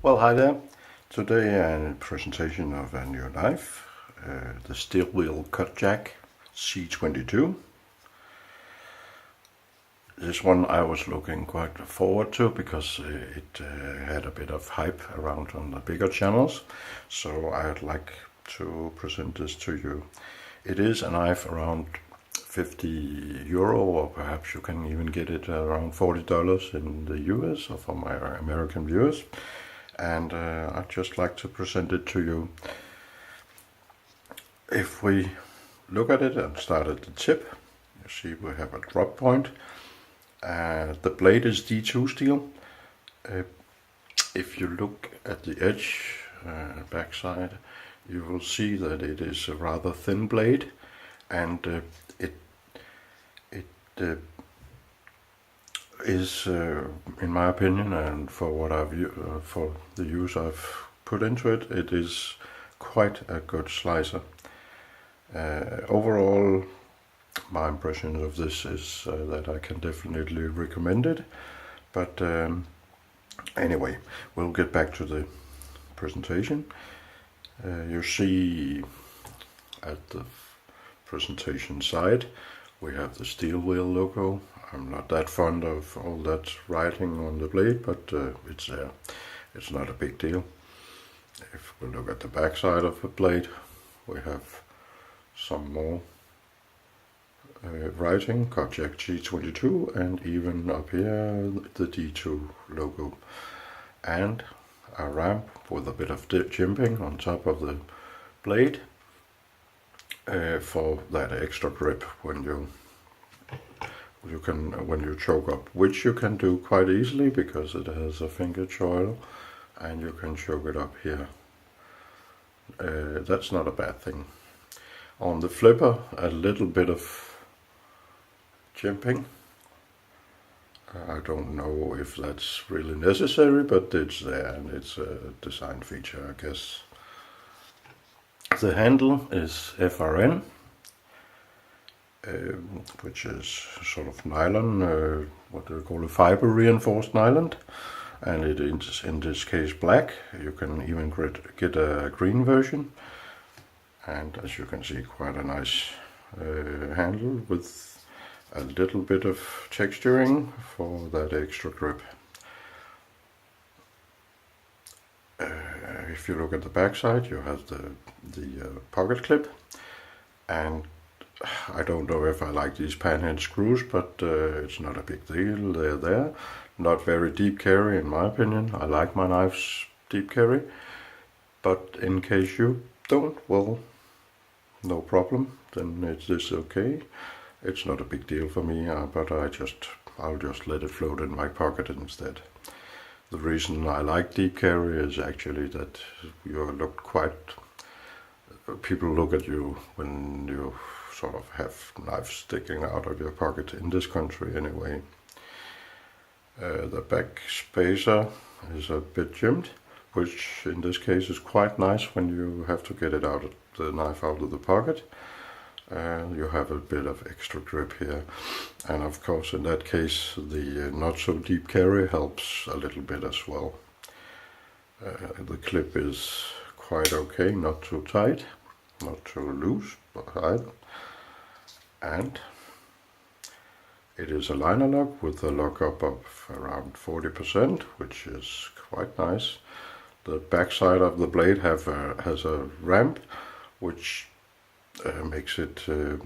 Well, hi there. Today a presentation of a new knife, the Will Cutjack C22. This one I was looking quite forward to because it had a bit of hype around on the bigger channels, so I'd like to present this to you. It is a knife around €50, or perhaps you can even get it around $40 in the US, or for my American viewers. And I'd just like to present it to you. If we look at it and start at the tip, you see we have a drop point. The blade is D2 steel. If you look at the edge, backside, you will see that it is a rather thin blade, and it is, in my opinion, and for what for the use I've put into it, it is quite a good slicer. Overall, my impression of this is that I can definitely recommend it. But anyway, we'll get back to the presentation. You see at the presentation side we have the steel wheel logo. I'm not that fond of all that writing on the blade, but it's there. It's not a big deal. If we look at the back side of the blade, we have some more writing, Cutjack G22, and even up here the D2 logo, and a ramp with a bit of jimping on top of the blade for that extra grip when you choke up, which you can do quite easily because it has a finger choil and you can choke it up here. That's not a bad thing. On the flipper, a little bit of jimping. I don't know if that's really necessary, but it's there and it's a design feature, I guess. The handle is FRN, which is sort of nylon, what do you call it, fiber reinforced nylon, and it is in this case black. You can even get a green version, and as you can see, quite a nice handle with a little bit of texturing for that extra grip. If you look at the back side, you have the pocket clip, and I don't know if I like these panhead screws, but it's not a big deal. They're there. Not very deep carry in my opinion. I like my knives deep carry, but in case you don't, well, no problem. Then it's this okay. It's not a big deal for me, but I'll just let it float in my pocket instead. The reason I like deep carry is actually that people look at you when you sort of have knives sticking out of your pocket, in this country anyway. The back spacer is a bit jimped, which in this case is quite nice when you have to get the knife out of the pocket. You have a bit of extra grip here, and of course in that case the not so deep carry helps a little bit as well. The clip is quite okay, not too tight, not too loose either, and it is a liner lock with a lockup of around 40%, which is quite nice. The back side of the blade has a ramp, which makes it it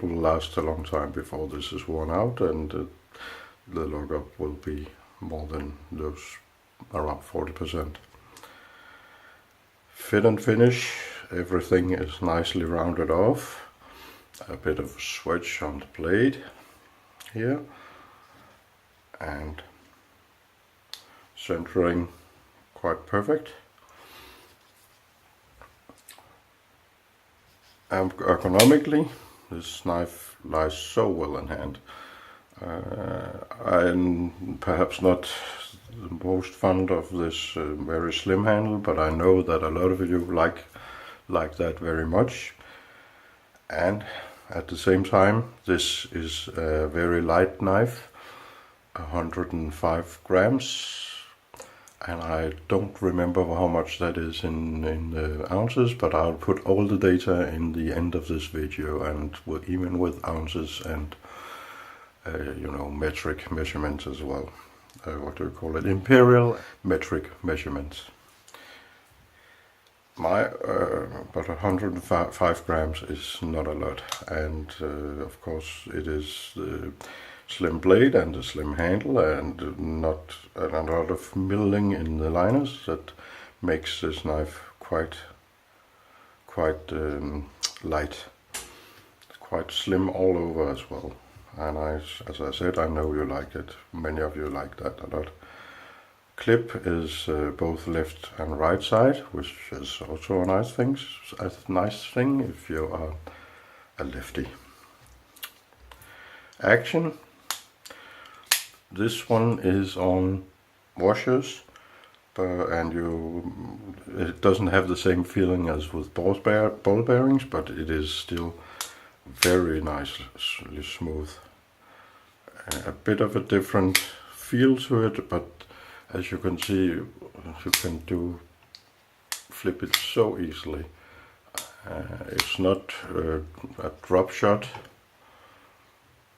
will last a long time before this is worn out, and the lockup will be more than those around 40%. Fit and finish, everything is nicely rounded off. A bit of a swedge on the blade here, and centering quite perfect. Ergonomically, this knife lies so well in hand. I'm perhaps not the most fond of this very slim handle, but I know that a lot of you like that very much. And at the same time, this is a very light knife, 105 grams, and I don't remember how much that is in ounces, but I'll put all the data in the end of this video, and even with ounces and metric measurements as well. What do you call it? Imperial metric measurements. But 105 grams is not a lot, and of course it is the slim blade and the slim handle and not a lot of milling in the liners that makes this knife quite light. It's quite slim all over as well, and as I said, I know you like it. Many of you like that a lot. Clip is both left and right side, which is also a nice thing if you are a lefty. Action. This one is on washers, and it doesn't have the same feeling as with ball bearings, but it is still very nicely smooth. A bit of a different feel to it, but as you can see, you can flip it so easily. It's not a drop shot,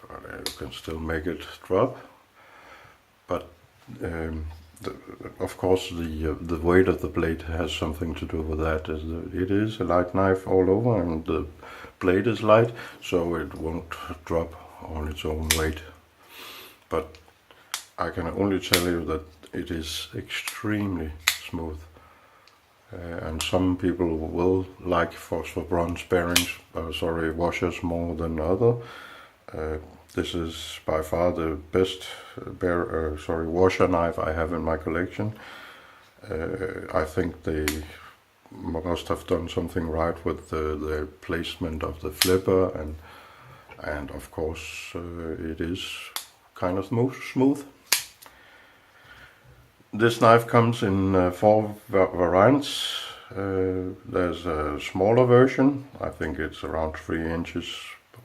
but you can still make it drop. But of course the weight of the blade has something to do with that. It is a light knife all over, and the blade is light, so it won't drop on its own weight. But I can only tell you that it is extremely smooth, and some people will like phosphor bronze washers more than other. This is by far the best washer knife I have in my collection. I think they must have done something right with the placement of the flipper, and of course it is kind of smooth. This knife comes in 4 variants. There's a smaller version. I think it's around 3 inches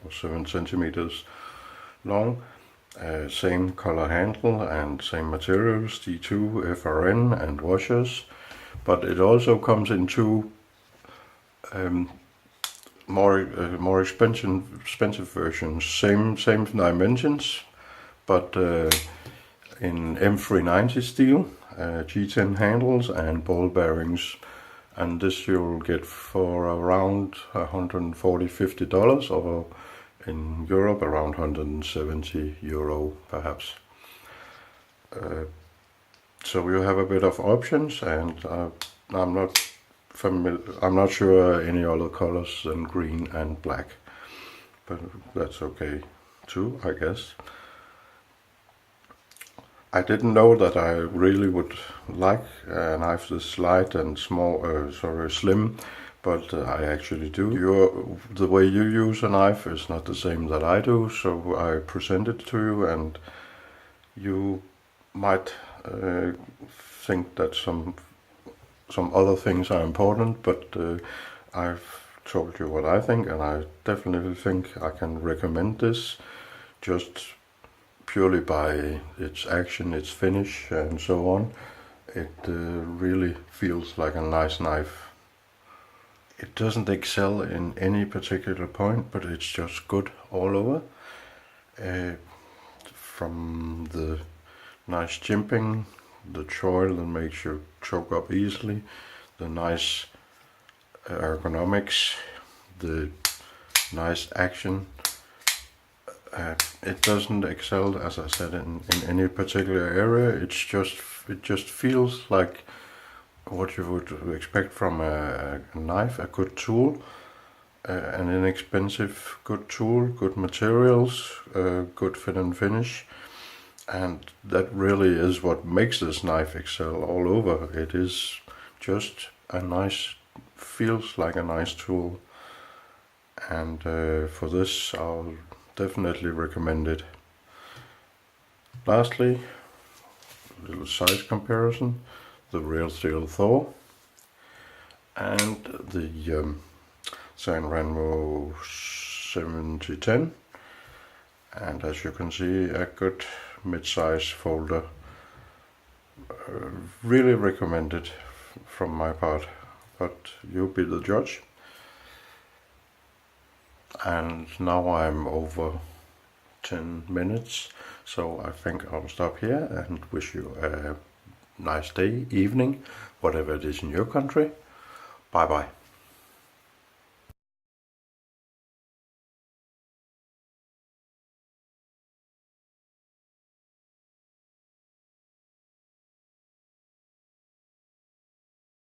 or 7 centimeters long. Same color handle and same materials, D2, FRN and washers. But it also comes in 2 more expensive versions. Same dimensions, but in M390 steel, G10 handles and ball bearings, and this you'll get for around $140–50, or in Europe around €170 perhaps. So you have a bit of options, and I'm not sure any other colors than green and black, but that's okay too, I guess. I didn't know that I really would like a knife this light and slim, but I actually do. The way you use a knife is not the same that I do, so I present it to you, and you might think that some other things are important, but I've told you what I think, and I definitely think I can recommend this just purely by its action, its finish and so on. It really feels like a nice knife. It doesn't excel in any particular point, but it's just good all over. From the nice jimping, the choil that makes you choke up easily, the nice ergonomics, the nice action. It doesn't excel, as I said, in any particular area. It just feels like what you would expect from a knife, a good tool, an inexpensive good tool, good materials, good fit and finish, and that really is what makes this knife excel all over. It is just feels like a nice tool, and for this I'll definitely recommend it. Lastly, a little size comparison: the Real Steel Thor and the San Remo 7010, and as you can see, a good mid-size folder Really recommend it from my part, but you be the judge. And now I'm over 10 minutes, so I think I'll stop here and wish you a nice day, evening, whatever it is in your country. Bye bye.